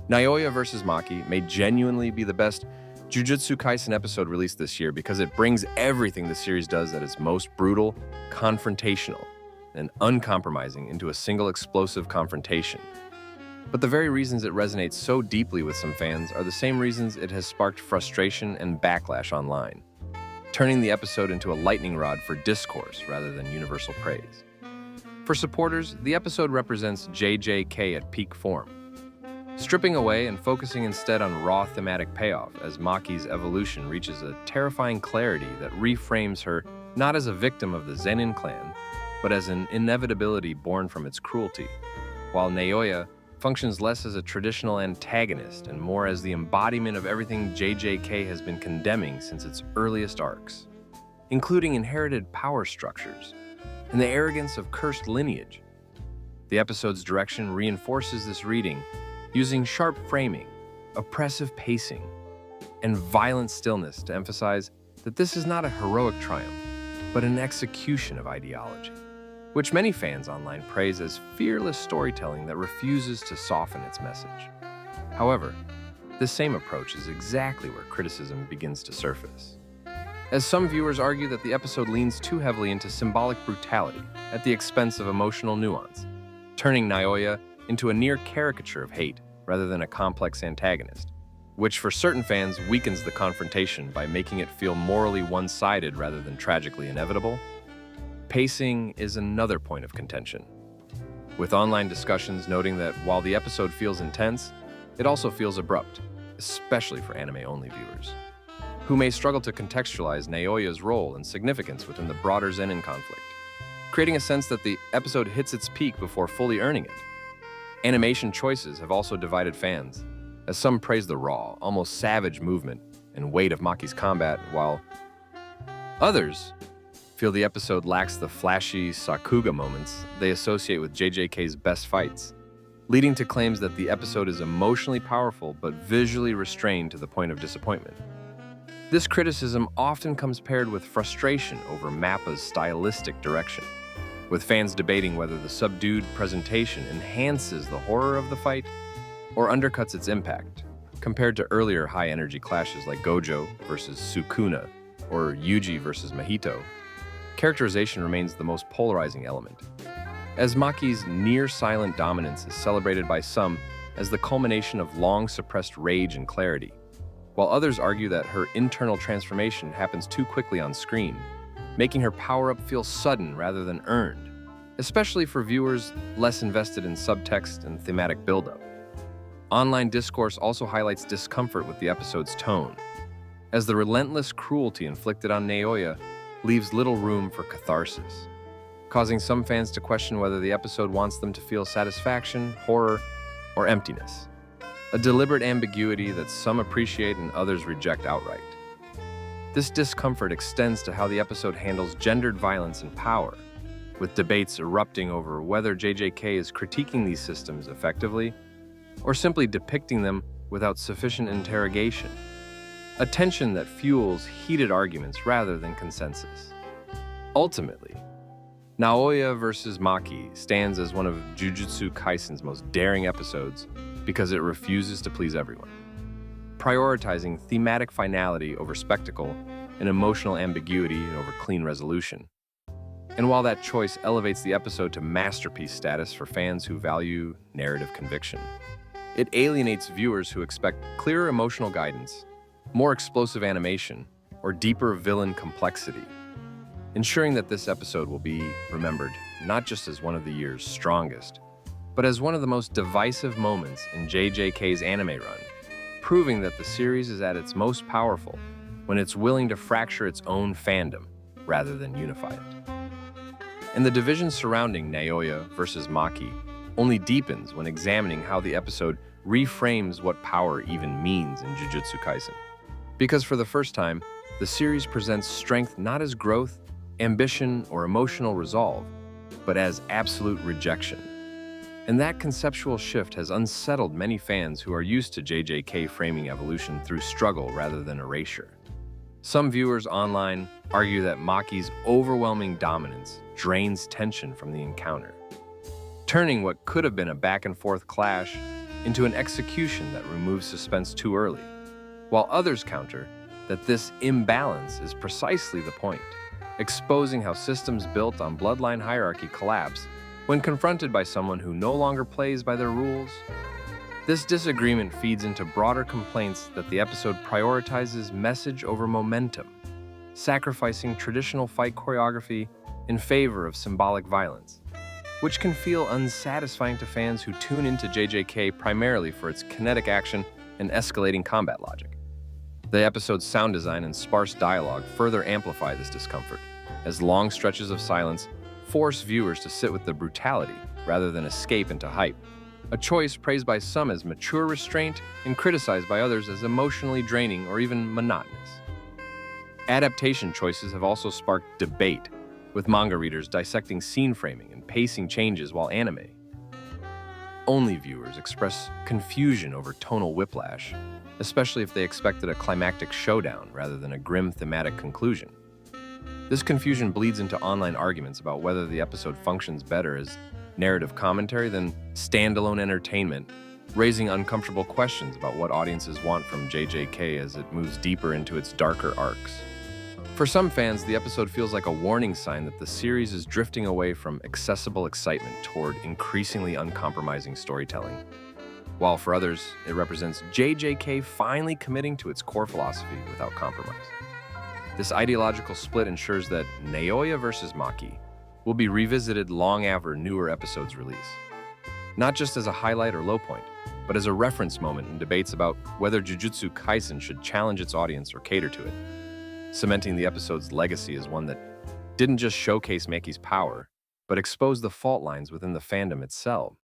Naoya vs. Maki may genuinely be the best Jujutsu Kaisen episode released this year because it brings everything the series does at its most brutal, confrontational, and uncompromising into a single explosive confrontation. But the very reasons it resonates so deeply with some fans are the same reasons it has sparked frustration and backlash online, turning the episode into a lightning rod for discourse rather than universal praise. For supporters, the episode represents JJK at peak form, stripping away and focusing instead on raw thematic payoff as Maki's evolution reaches a terrifying clarity that reframes her not as a victim of the Zenin clan, but as an inevitability born from its cruelty, while Naoya functions less as a traditional antagonist and more as the embodiment of everything JJK has been condemning since its earliest arcs, including inherited power structures and the arrogance of cursed lineage. The episode's direction reinforces this reading, using sharp framing, oppressive pacing, and violent stillness to emphasize that this is not a heroic triumph, but an execution of ideology, which many fans online praise as fearless storytelling that refuses to soften its message. However, this same approach is exactly where criticism begins to surface, as some viewers argue that the episode leans too heavily into symbolic brutality at the expense of emotional nuance, turning Naoya into a near caricature of hate rather than a complex antagonist, which for certain fans weakens the confrontation by making it feel morally one-sided rather than tragically inevitable. Pacing is another point of contention, with online discussions noting that while the episode feels intense, it also feels abrupt, especially for anime-only viewers, who may struggle to contextualize Naoya's role and significance within the broader Zenin conflict, creating a sense that the episode hits its peak before fully earning it. Animation choices have also divided fans, as some praise the raw, almost savage movement and weight of Maki's combat, while others feel the episode lacks the flashy Sakuga moments they associate with JJK's best fights, leading to claims that the episode is emotionally powerful but visually restrained to the point of disappointment. This criticism often comes paired with frustration over Mappa's stylistic direction, with fans debating whether the subdued presentation enhances the horror of the fight or undercuts its impact, compared to earlier high-energy clashes like Gojo versus Sukuna or Yuji versus Mahito. Characterization remains the most polarizing element, as Maki's near-silent dominance is celebrated by some as the culmination of long-suppressed rage and clarity, while others argue that her internal transformation happens too quickly on screen, making her power-up feel sudden rather than earned, especially for viewers less invested in subtext and thematic buildup. Online discourse also highlights discomfort with the episode's tone, as the relentless cruelty inflicted on Naoya leaves little room for catharsis, causing some fans to question whether the episode wants them to feel satisfaction, horror, or emptiness, a deliberate ambiguity that some appreciate and others reject outright. This discomfort extends to how the episode handles gendered violence and power, with debates erupting over whether JJK is critiquing these systems effectively or simply depicting them without sufficient interrogation, a tension that fuels heated arguments rather than consensus. Ultimately, Naoya vs. Maki stands as one of Jujutsu Kaisen's most daring episodes because it refuses to please everyone, prioritizing thematic finality over spectacle and emotional ambiguity over clean resolution. And while that choice elevates the episode to masterpiece status for fans who value narrative conviction, it alienates viewers who expect clearer emotional guidance, more explosive animation, or deeper villain complexity, ensuring that this episode will be remembered not just as one of the year's strongest, but as one of the most divisive moments in JJK's anime run, proving that the series is at its most powerful when it's willing to fracture its own fandom rather than unify it. And the division surrounding Naoya versus Maki only deepens when examining how the episode reframes what power even means in Jujutsu Kaisen. Because for the first time, the series presents strength not as growth, ambition, or emotional resolve, but as absolute rejection. And that conceptual shift has unsettled many fans who are used to JJK framing evolution through struggle rather than erasure. Some viewers online argue that Maki's overwhelming dominance drains tension from the encounter, turning what could have been a back-and-forth clash into an execution that removes suspense too early, while others counter that this imbalance is precisely the point, exposing how systems built on bloodline hierarchy collapse when confronted by someone who no longer plays by their rules. This disagreement feeds into broader complaints that the episode prioritizes message over momentum, sacrificing traditional fight choreography in favor of symbolic violence, which can feel unsatisfying to fans who tune into JJK primarily for its kinetic action and escalating combat logic. The episode's sound design and sparse dialogue further amplify this discomfort, as long stretches of silence force viewers to sit with the brutality rather than escape into hype, a choice praised by some as mature restraint and criticized by others as emotionally draining or even monotonous. Adaptation choices have also sparked debate, with manga readers dissecting scene framing and pacing changes while anime only viewers express confusion over tonal whiplash, especially if they expected a climactic showdown rather than a grim thematic conclusion. This confusion bleeds into online arguments about whether the episode functions better as narrative commentary than standalone entertainment, raising uncomfortable questions about what audiences want from JJK as it moves deeper into its darker arcs. For some fans, the episode feels like a warning sign that the series is drifting away from accessible excitement toward increasingly uncompromising storytelling, while for others, it represents JJK finally committing to its core philosophy without compromise. This ideological split ensures that Naoya versus Maki will be revisited long after newer episodes release, not just as a highlight or low point, but as a reference moment in debates about whether Jujutsu Kaisen should challenge its audience or cater to it, cementing the episode's legacy as one that didn't just showcase Maki's power, but exposed the fault lines within the fandom itself.